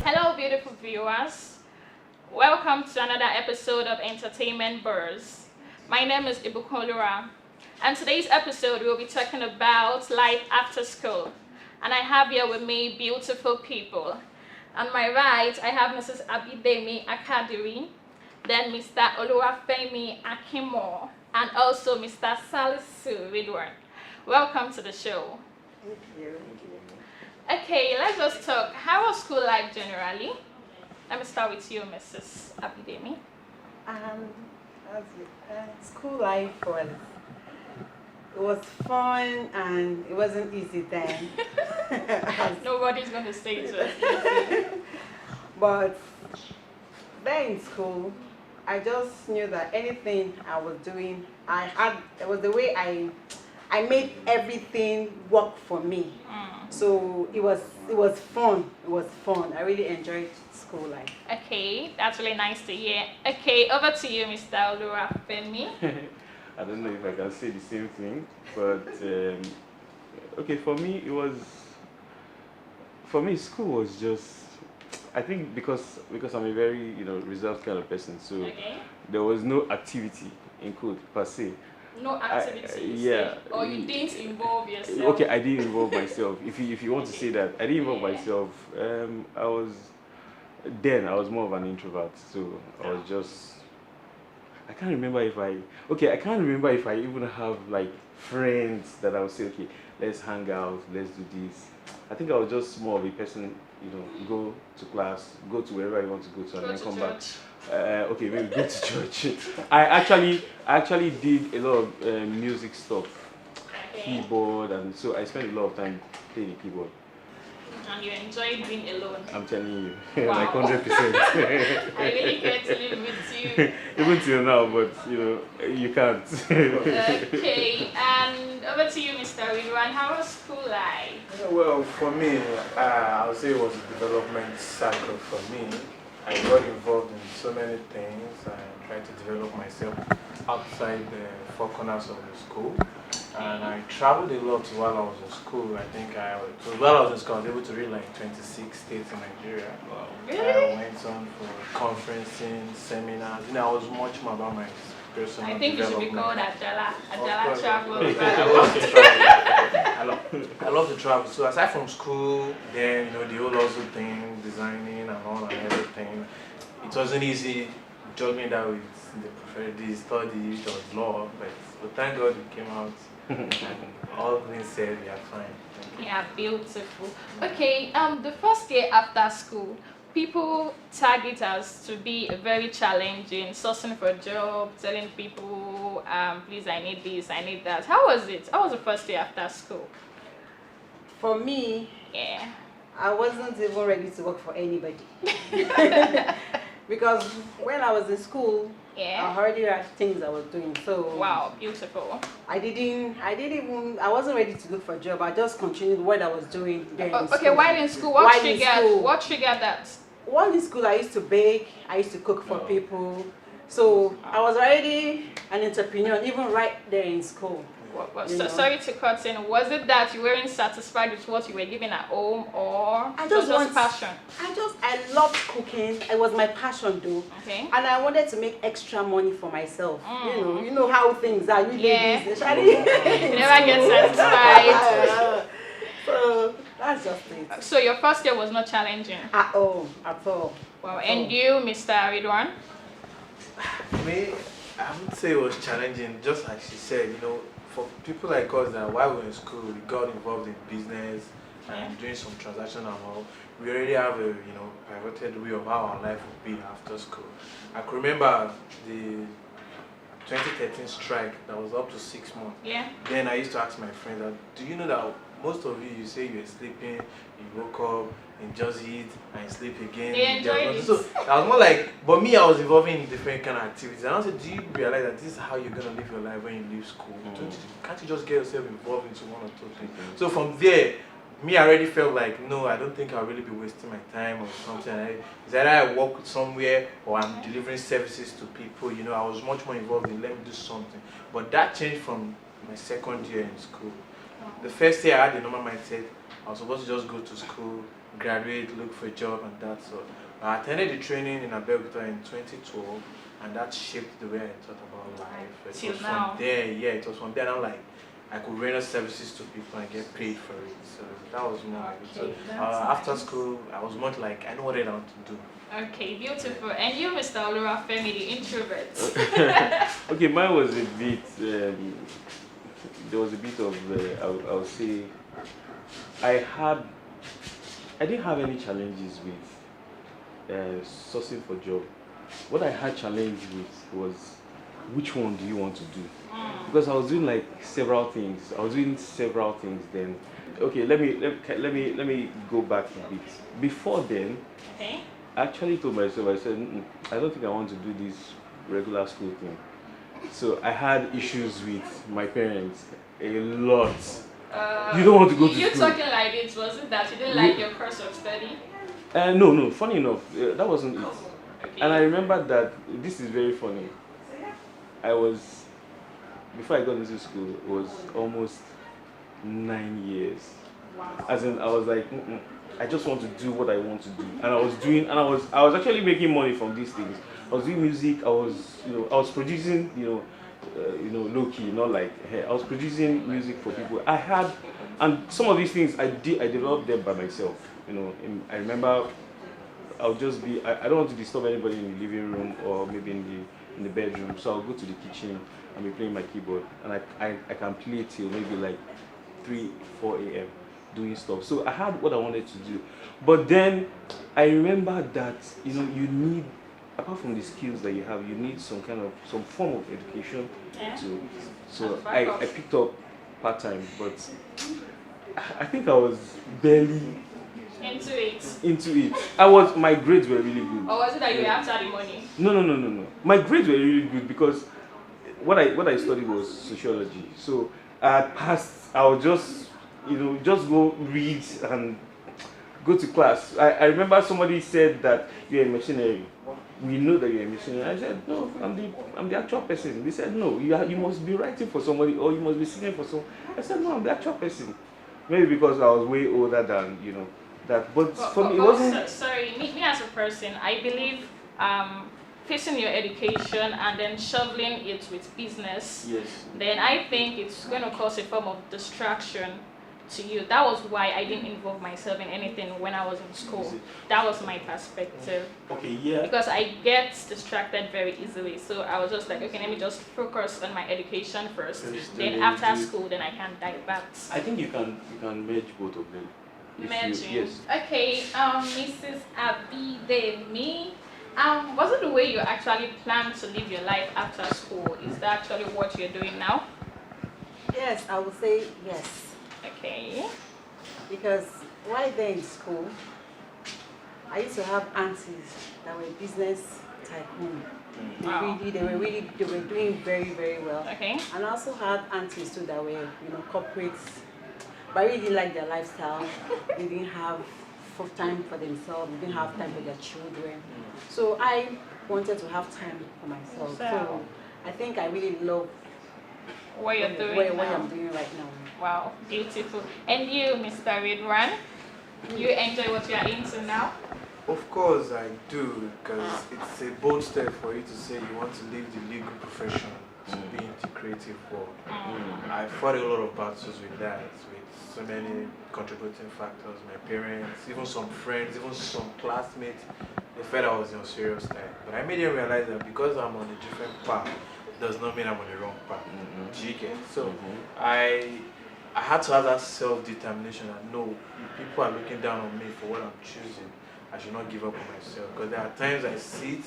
Hello, beautiful viewers. Welcome to another episode of Entertainment Buzz. My name is Ibukolura, and today's episode we'll be talking about life after school. And I have here with me beautiful people. On my right, I have Mrs. Abidemi Akadiri, then Mr. Femi Akinmo, and also Mr. Salisu Ridwan. Welcome to the show. Thank you. Okay, let's just talk. How was school life generally? Let me start with you, Mrs. Abidemi. School life was fun and it wasn't easy then. Nobody's going to say it was easy. But then in school, I just knew that anything I was doing, it was the way I made everything work for me. So it was fun. It was fun. I really enjoyed school life. Okay, that's really nice to hear. Okay, over to you, Mr. Femi. I don't know if I can say the same thing, but okay, for me, school was just, I think because I'm a very reserved kind of person, so Okay. there was no activity in school per se. No activity, yeah. Or you didn't involve yourself. Okay, I didn't involve myself. If you want to say that, I didn't involve myself. I was more of an introvert, so I was just. I can't remember if I even have like friends that I would say, okay, let's hang out, let's do this. I think I was just more of a person, go to class, go to wherever I want to go to, and then come back. Okay, maybe go to church. I actually did a lot of music stuff, keyboard, and so I spent a lot of time playing the keyboard. And you enjoyed being alone. I'm telling you, Wow. like 100%. I really get to live with you. Even till now, but you can't. Okay, and over to you, Mr. Ridwan. How was school life? Well, for me, I would say it was a development cycle for me. I got involved in so many things. I tried to develop myself outside the four corners of the school. And I traveled a lot while I was in school. I think while I was in school, I was able to read like 26 states in Nigeria. Wow. Really? I went on for conferencing, seminars. I was much more about my personal I think you should be development. called Ajala Travel. I love to travel. So aside from school, then the whole hustle thing, designing and all and everything, it wasn't easy juggling that with the study, which was law. But thank God we came out, and all things said, we are fine. Thank you. Yeah, beautiful. Okay, the first year after school, people tag it as to be very challenging, sourcing for a job, telling people, please, I need this, I need that. How was it? How was the first year after school? For me, Yeah. I wasn't even ready to work for anybody. Because when I was in school, Yeah. I already had things I was doing. So Wow, beautiful. I wasn't ready to look for a job. I just continued what I was doing there in Okay, school. while in school, While in school. what triggered that? While in school, I used to bake, I used to cook for people. So I was already an entrepreneur, even right there in school. Sorry to cut in. Was it that you weren't satisfied with what you were given at home, or I it was just passion? I loved cooking. It was my passion though. Okay. And I wanted to make extra money for myself. You know how things are. You Yeah. ladies, You never get satisfied. So that's just it. So your first year was not challenging. At all. Wow. And you, Mr. Ridwan? Me, I would say it was challenging, just like she said, for people like us that while we were in school, we got involved in business and doing some transaction and all. We already have a pivoted way of how our life would be after school. I can remember the 2013 strike that was up to 6 months. Yeah. Then I used to ask my friends that, do you know that most of you say you were sleeping, you woke up and just eat and sleep again. They enjoyed it. So I was more like, but me, I was involving in different kind of activities. And I said, do you realize that this is how you're gonna live your life when you leave school? Can't you just get yourself involved into one or two things? So from there, me, I already felt like, no, I don't think I'll really be wasting my time or something. It's either I work somewhere or I'm delivering services to people. I was much more involved in let me do something. But that changed from my second year in school. The first year I had the normal mindset. I was supposed to just go to school, graduate, look for a job, and that sort. I attended the training in Abeokuta in 2012, and that shaped the way I thought about life. It Till was now. from there, yeah, it was from there. And I'm like, I could render services to people and get paid for it. So that was more like it. So Okay, that's after nice. school, I was much like, I know what I want to do. Okay, beautiful. And you, Mr. Olura Femi, the introvert. Okay, mine was a bit. There was a bit of. I would say. I didn't have any challenges with sourcing for job. What I had challenge with was which one do you want to do? Because I was doing like several things. I was doing several things then. Okay, let me go back a bit. Before then, Okay. I actually told myself, I said, I don't think I want to do this regular school thing. So I had issues with my parents a lot. You don't want to go to You school. talking like this, was it that you didn't like your course of study? No. Funny enough, that wasn't it. Okay. And I remember that this is very funny. Before I got into school, it was almost 9 years. Wow. As in, I was like, I just want to do what I want to do, and I was actually making money from these things. I was doing music. I was producing, low key, not like hey, I was producing music for people. And some of these things I developed them by myself. I remember I'll just be. I don't want to disturb anybody in the living room or maybe in the bedroom, so I'll go to the kitchen and be playing my keyboard, and I can play till maybe like 3-4 a.m. doing stuff. So I had what I wanted to do, but then I remember that you need, apart from the skills that you have, you need some form of education. Yeah. So I picked up part time, but I think I was barely into it. My grades were really good. Or was it that you were after the money? No. My grades were really good because what I studied was sociology. So I passed. I would just go read and go to class. I remember somebody said that you're a missionary. We know that you're a missionary. I said no, I'm the actual person. They said no, you must be writing for somebody or you must be singing for someone. I said no, I'm the actual person. Maybe because I was way older than that. But for me, it wasn't. Sorry, me as a person, I believe facing your education and then shoveling it with business. Yes. Then I think it's going to cause a form of distraction to you. That was why I didn't involve myself in anything when I was in school. That was my perspective. Okay, yeah. Because I get distracted very easily. So I was just like, okay, let me just focus on my education first. Then after school, then I can divert. I think you can merge both of them. Merging. Yes. Okay, Mrs. Abidemi. Was it the way you actually planned to live your life after school? Is that actually what you're doing now? Yes, I would say yes. Okay. Because while they're in school, I used to have aunties that were business tycoon. Wow. They were doing very, very well. Okay. And I also had aunties too that were, corporates, but I really didn't like their lifestyle. They didn't have full time for themselves. They didn't have time for their children. So I wanted to have time for myself. So I think I really love What you're doing what now. I'm doing right now. Wow, beautiful. And you, Mr. Ridwan, you enjoy what you are into now? Of course I do, because it's a bold step for you to say you want to leave the legal profession to be into creative world. I fought a lot of battles with that, with so many contributing factors, my parents, even some friends, even some classmates. They felt I was on serious time. But I made them realize that because I'm on a different path, does not mean I'm on the wrong path. Do you get? So I had to have that self-determination that no, if people are looking down on me for what I'm choosing, I should not give up on myself. Because there are times I sit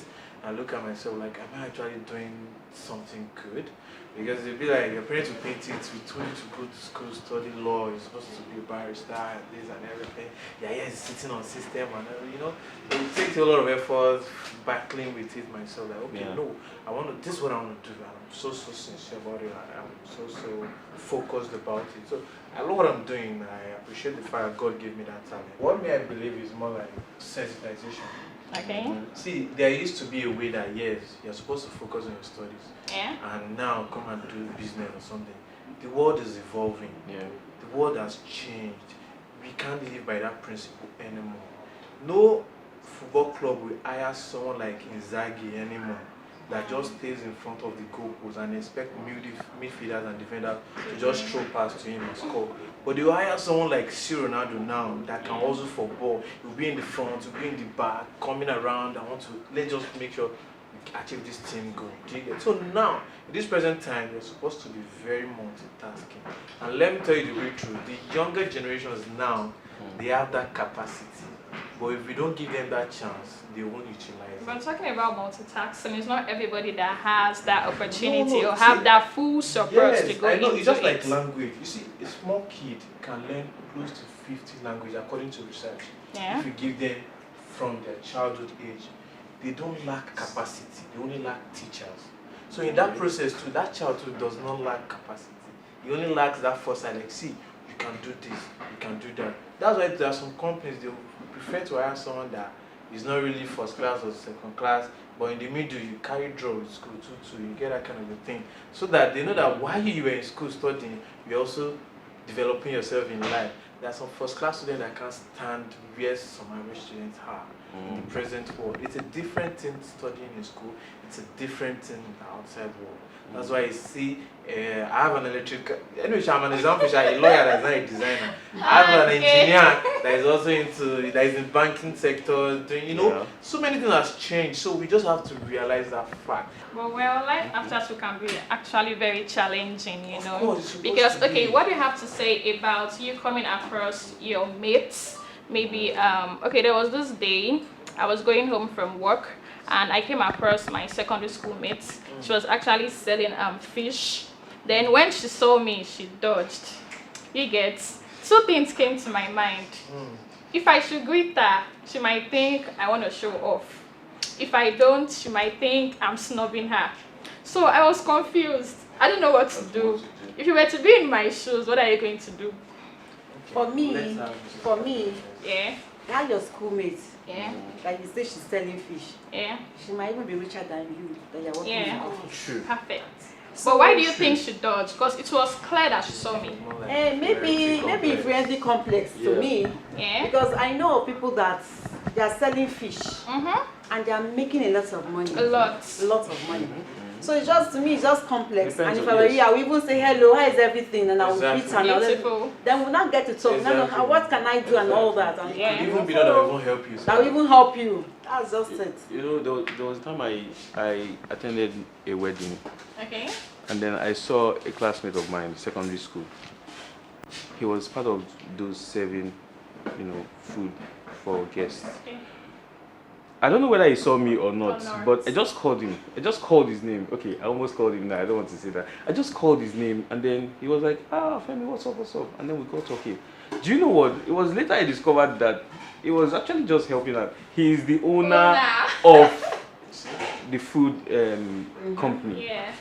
and look at myself like, am I actually doing something good? Because it'd be like your parents will paint it, we told you to go to school, study law, you're supposed to be a barrister and this and everything. Yeah, it's sitting on system and it takes a lot of effort battling with it myself. Like, okay, no, this is what I want to do. And I'm so sincere about it. I'm so focused about it. So I love what I'm doing. I appreciate the fact that God gave me that talent. What I believe is more like sensitization. Okay. See, there used to be a way that yes, you're supposed to focus on your studies. Yeah. And now come and do business or something. The world is evolving. Yeah. The world has changed. we can't live by that principle anymore. No football club will hire someone like Inzaghi anymore that just stays in front of the goalpost and expect midfielders and defenders to just throw past to him and score. But they will hire someone like C. Ronaldo now that can also for ball. He'll be in the front, he'll be in the back, coming around. Let's just make sure we achieve this team goal. Do you get? So now, in this present time, you're supposed to be very multitasking. And let me tell you the real truth, the younger generations now, they have that capacity. But if we don't give them that chance, they won't utilize it. But talking about multitasking, it's not everybody that has that opportunity No, or have see, that full support yes, to go I know. into It's just it. like language. You see, a small kid can learn close to 50 languages according to research. Yeah. If you give them from their childhood age, they don't lack capacity. They only lack teachers. So in that process too, that child too does not lack capacity. He only lacks that foresight. Like, see, you can do this, you can do that. That's why there are some companies they prefer to hire someone that is not really first class or second class, but in the middle you carry draw with school too, you get that kind of a thing. So that they know that while you were in school studying, you're also developing yourself in life. There are some first class students that can't stand where some average students are in the present world. It's a different thing studying in school, it's a different thing in the outside world. That's why you see, I have an anyway, I'm an example, a lawyer that's not a designer. I have an engineer that is also that is in banking sector, doing, so many things has changed. So we just have to realize that fact. Well, life after school can be actually very challenging, Of course, it's supposed because, to okay, be. what do you have to say about you coming across your mates? Maybe, okay, there was this day, I was going home from work, and I came across my secondary school mate. She was actually selling fish. Then when she saw me, she dodged. You get? Two things came to my mind. If I should greet her, she might think I want to show off. If I don't, she might think I'm snubbing her. So I was confused. I don't know what to do. If you were to be in my shoes, what are you going to do? For me, Yeah, now your schoolmates, yeah, like you say she's selling fish, yeah, she might even be richer than you, that you're working Yeah. in the office. True. perfect. So But why do you true. think she dodged? Because it was clear that she saw me. Maybe inferiority complex to Yeah. me, Yeah. because I know of people that they are selling fish Mm-hmm. and they are making a lot of money. A lot. A lot of money. So it's just, to me, it's just complex. Depends And if on- I were yes. you, I would even say hello, how is everything, and I would greet her. And Beautiful. then we'll not get to talk. Now, Exactly. what can I do and all that? And Yeah. Even be that will even help you. that will even help you. That's just it. You know, there was a time I attended a wedding, Okay. and then I saw a classmate of mine, secondary school. He was part of those serving, food for guests. Okay. I don't know whether he saw me or not, Or not. but I just called him. I just called his name. Okay, I almost called him now. I don't want to say that. I just called his name, and then he was like, Femi, what's up? And then we got talking. Do you know what? It was later I discovered that it was actually just helping out. He is the owner of the food company. Yeah.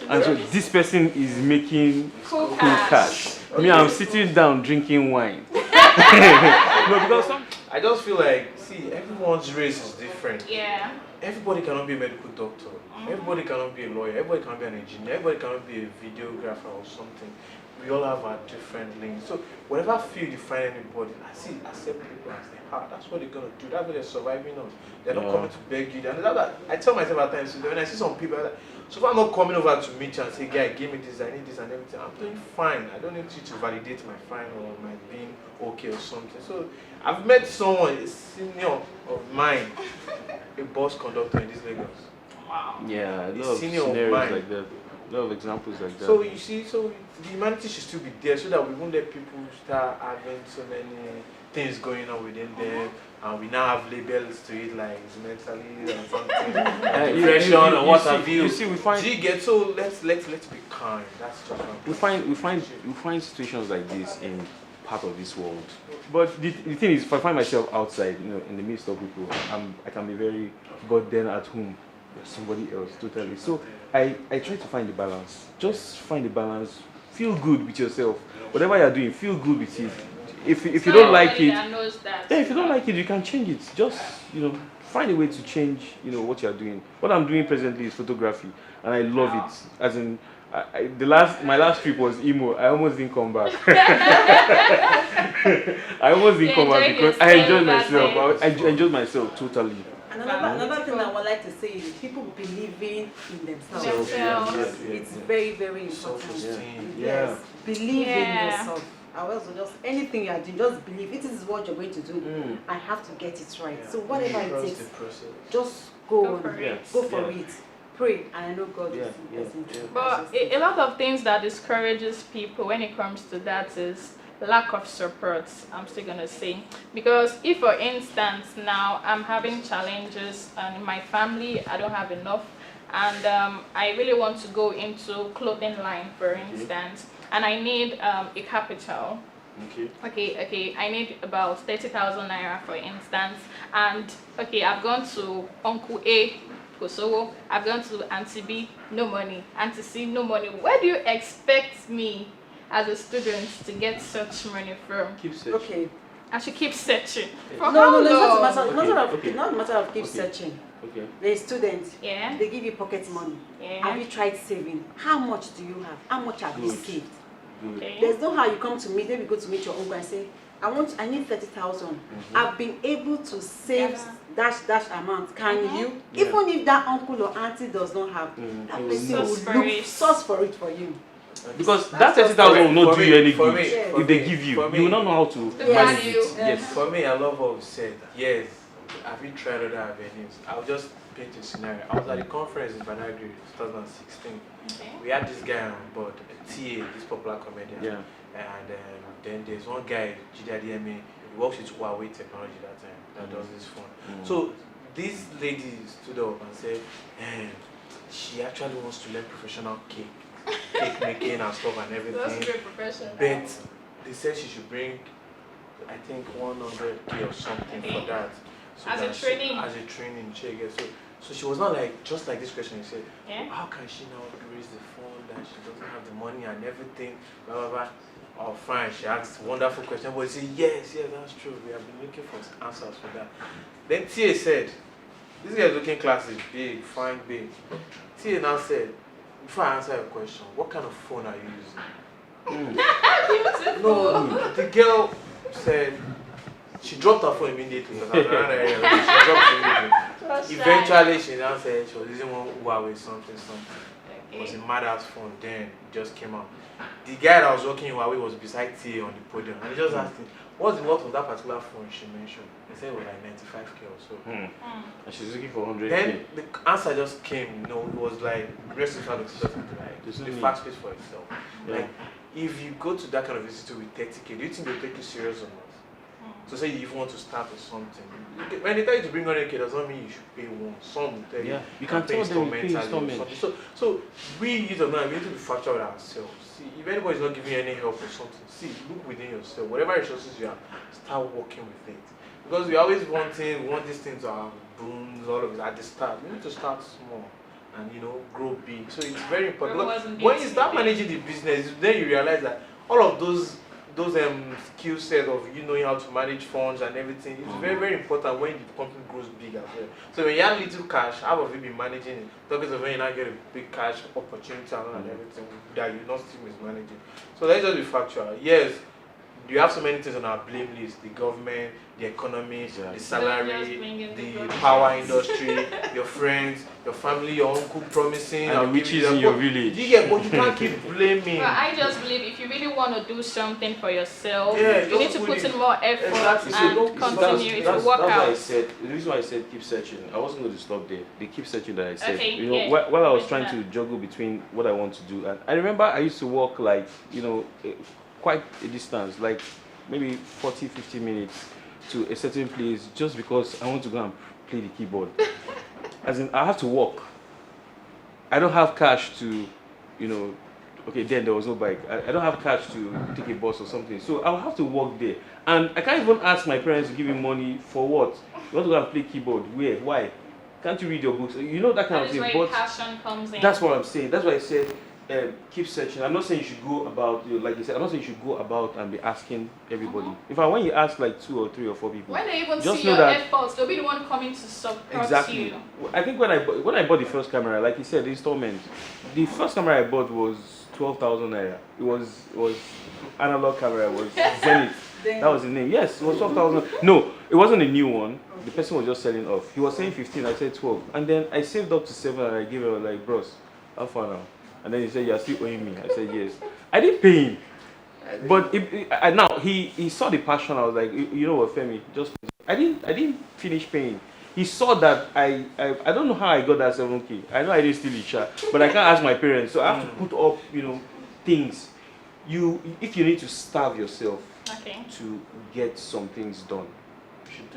And so this person is making Cool cool cash. cash. Me, I'm sitting down drinking wine. No, because I just feel like, see, everyone's race is different. Yeah. Everybody cannot be a medical doctor. Everybody cannot be a lawyer. Everybody cannot be an engineer. Everybody cannot be a videographer or something. We all have our different lanes. So whatever field you find anybody, accept people as they are. That's what they're gonna do. That's what they're surviving on. They're not coming to beg you. I tell myself at times, when I see some people, so if I'm not coming over to meet you and say, guy, give me this, I need this and everything, I'm doing fine. I don't need you to validate my fine or my being okay or something. So I've met someone, a senior of mine, a bus conductor in this Lagos. Wow. yeah, a The lot of senior of scenarios mine. like that. A lot of examples like that. So you see, so the humanity should still be there so that we won't let people start having so many things going on within them, and we now have labels to it like it's mentally or something, depression or what have you. You see, we find Do you get, so let's be kind. That's just one we find situations like this in part of this world. But the thing is, if I find myself outside, in the midst of people, I can be very. But then at home, there's somebody else totally. So I try to find the balance. Just find the balance. Feel good with yourself. Whatever you're doing, feel good with it. If you don't like it, Knows that. yeah, if you don't like it, you can change it. Just find a way to change what you're doing. What I'm doing presently is photography, and I love Wow. it. As in, My last trip was emo. I almost didn't come back. I almost didn't come back because I enjoyed myself. I enjoyed myself totally. And another thing I would like to say is people believing in themselves. It's very, very important. Self-esteem. Yes, believe in Yeah. yourself. I also just anything you are doing, just believe it is what you're going to do. I have to get it right. Yeah. So whatever it Trust takes, the process. just go Go on, for it. go for it. Pray, and I know God Yeah, is yeah, blessing yeah. you. But a lot of things that discourages people when it comes to that is lack of support, I'm still gonna say. Because if, for instance, now I'm having challenges and in my family I don't have enough, and I really want to go into clothing line, for instance, and I need a capital. Okay, I need about 30,000 naira, for instance, and okay, I've gone to Uncle A, Kosovo, I've gone to Auntie B, no money, Auntie C, no money. Where do you expect me as a student to get such money from? Keep searching. Okay. I should keep searching. For No, how no, no, long? it's not a matter of, Okay. not a matter of keep Okay. searching. Okay. The students, Yeah. they give you pocket money. Yeah. Have you tried saving? How much do you have? How much have you Good. saved? Good. Okay. There's no how you come to meet, maybe go to meet your uncle and say, I need 30,000. I've been able to save dash amount. Can you? Yeah. Even if that uncle or auntie does not have, that They will person know. will Source for look it. source for it for you. Because That's that 30,000 will not for do me, you any for good. me, for If they me, give you, for me. you will not know how to The manage value. it. Yes. For me, I love what we said. Yes, have you tried other avenues? I'll just paint a scenario. I was at a conference in Banagri 2016. Okay. We had this guy on board, TA, this popular comedian. Yeah. And then there's one guy, GDMA, he works with Huawei technology that time, that does this phone. So this lady stood up and said, she actually wants to learn professional cake making and stuff and That's everything. very professional. But they said she should bring, I think, 100K or something Okay. for that. So As a that training. As a training, check it. So she was not like, just like this question, she said, Yeah. how can she now raise the fund that she doesn't have the money and everything, blah, blah, blah. Oh, fine, she asked wonderful question, but she said, yes, that's true. We have been looking for answers for that. Then Tia said, this guy is looking classy, big, fine, big. Tia now said, before I answer your question, what kind of phone are you using? Beautiful. No, the girl said she dropped her phone immediately because I was around her area. She dropped it immediately. Eventually, she now said she was using one Huawei something. It was a mad-ass phone. Then it just came out. The guy that was working in Huawei was beside TA on the podium, and he just asked him, "What's the worth of that particular phone she mentioned?" He said it was like 95K or so. And she's looking for 100K. Then the answer just came. It was like rest of the like There's no the need. fact speaks for itself. Yeah. Like if you go to that kind of institute with 30K, do you think they'll take you serious or not? So say you even want to start with something. When they tell you to bring 100K, does not mean you should pay one. Some will tell you. Yeah, you can tell them you pay installmentally or installment. something. So we use of now, we need to be factual with ourselves. See, if anybody's not giving you any help or something, see, look within yourself. Whatever resources you have, start working with it. Because we always we want these things to have booms, all of it at the start. We need to start small and grow big. So it's very important. Grow Because wasn't when big you to start be big. managing the business, then you realize that all of those skill set of knowing how to manage funds and everything is very, very important when the company grows big as well. So when you have little cash, how have you been managing it? Talking of when you now get a big cash opportunity and everything that you not still mismanaging. So let's just be factual. Yes, you have so many things on our blame list: the government, the economy, Exactly. the Don't just salary, bring in the the government. power industry, your friends, your family, your uncle promising, And I'll the give you witches in the- your but village. You get, but you can't keep blaming. But I just believe if you really want to do something for yourself, Yeah, you need just to put put it- in more effort Exactly. So and don't- continue. It will work that's why I out. said, the reason why I said keep searching, I wasn't going to stop there. The keep searching that I said. Okay, You know, yeah. while I was Mention trying to juggle between what I want to do, and I remember I used to walk like, quite a distance, like maybe 40, 50 minutes to a certain place just because I want to go and play the keyboard. As in, I have to walk. I don't have cash to, okay, then there was no bike. I don't have cash to take a bus or something. So I'll have to walk there. And I can't even ask my parents to give me money for what? You want to go and play keyboard? Where? Why? Can't you read your books? You know that kind That of is thing. where But passion comes in. that's what I'm saying. That's why I said keep searching. I'm not saying you should go about, like you said, I'm not saying you should go about and be asking everybody. In fact, when you ask like 2 or 3 or 4 people, When they even just see know your that efforts, they'll be the one coming to support exactly. you. I think when I bought the first camera, like you said, the installment, the first camera I bought was 12,000 naira. It was analog camera. It was Zenith. That was the name. Yes, it was 12,000. No, it wasn't a new one. The person was just selling off. He was saying 15. I said 12, and then I saved up to 7, and I gave her like, bros, how far now? And then he said, you're still owing me. I said, yes. I didn't pay him. But now he saw the passion. I was like, you know what, Femi, just I didn't finish paying. He saw that I don't know how I got that 7K. I know I didn't steal it, but I can't ask my parents. So I have to put up, things. If you need to starve yourself to get some things done,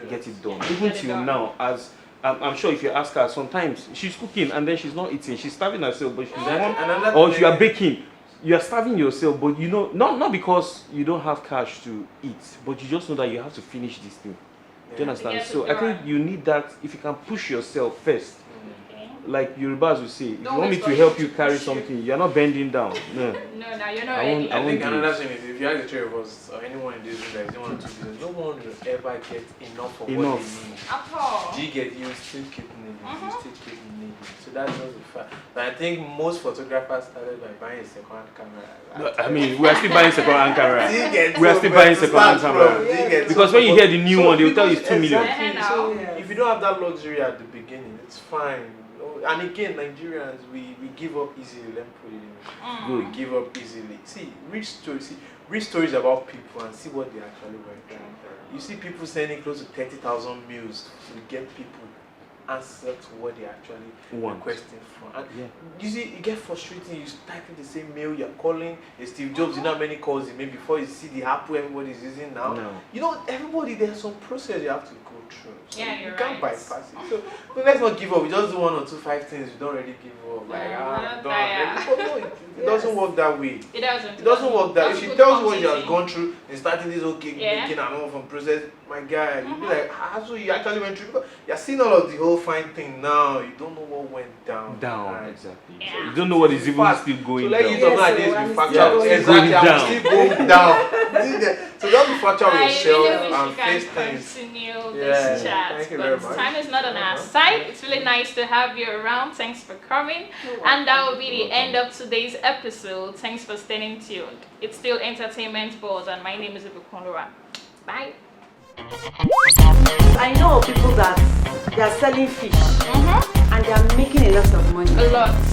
get it done. Even till now, as I'm sure if you ask her, sometimes she's cooking and then she's not eating. She's starving herself, but she's not. Or if you are baking, you are starving yourself, but not because you don't have cash to eat, but you just know that you have to finish this thing. Do you understand? So I think you need that. If you can push yourself first, like Yorubas will say, if you want me to help you carry something, you're not bending down. No, you're not ready. I think another thing is, if you ask the 3 of us or anyone in this room that is doing 1 or 2 business, no one will ever get enough of what they need. At all. You still keep needing. You still keep needing. So that's just the fact. But I think most photographers started by buying a second-hand camera. I mean, we are still buying second-hand camera. We are So still where buying to second-hand start camera. from? Because when you hear the new one, they will tell you it's 2 million. So if you don't have that luxury at the beginning, it's fine. And again, Nigerians, we give up easily. Let me put it in. We give up easily. See, read stories about people and see what they actually went through. You see people sending close to 30,000 mails to get people answer to what they actually requesting for. And you see, you get frustrating. You typing the same mail, you're calling Steve Jobs. You know how many calls he made before you see the Apple everybody's using now. No. Everybody, there's some process you have to go through. So you can't bypass it. So let's not give up. We just do 1 or 2, 5 things. We don't really give up. It doesn't work that way. It doesn't work that way. If she tells you what you have gone through in starting this whole cake making and all from process, my guy, you'll be like, so you actually went through, because you're seeing all of the whole fine thing now. You don't know what went down. Exactly. So you don't know what is even still going down. So let you talk like this, be factual. Exactly, I'm still going down. So don't be factual with yourself and face things. Continue this chat, but time is not on our side. It's really nice to have you around. Thanks for coming, and that will be the end of today's episode. Thanks for staying tuned. It's still Entertainment Buzz, and my name is Ibukunlura. Bye. I know people that they are selling fish and they are making a lot of money. A lot.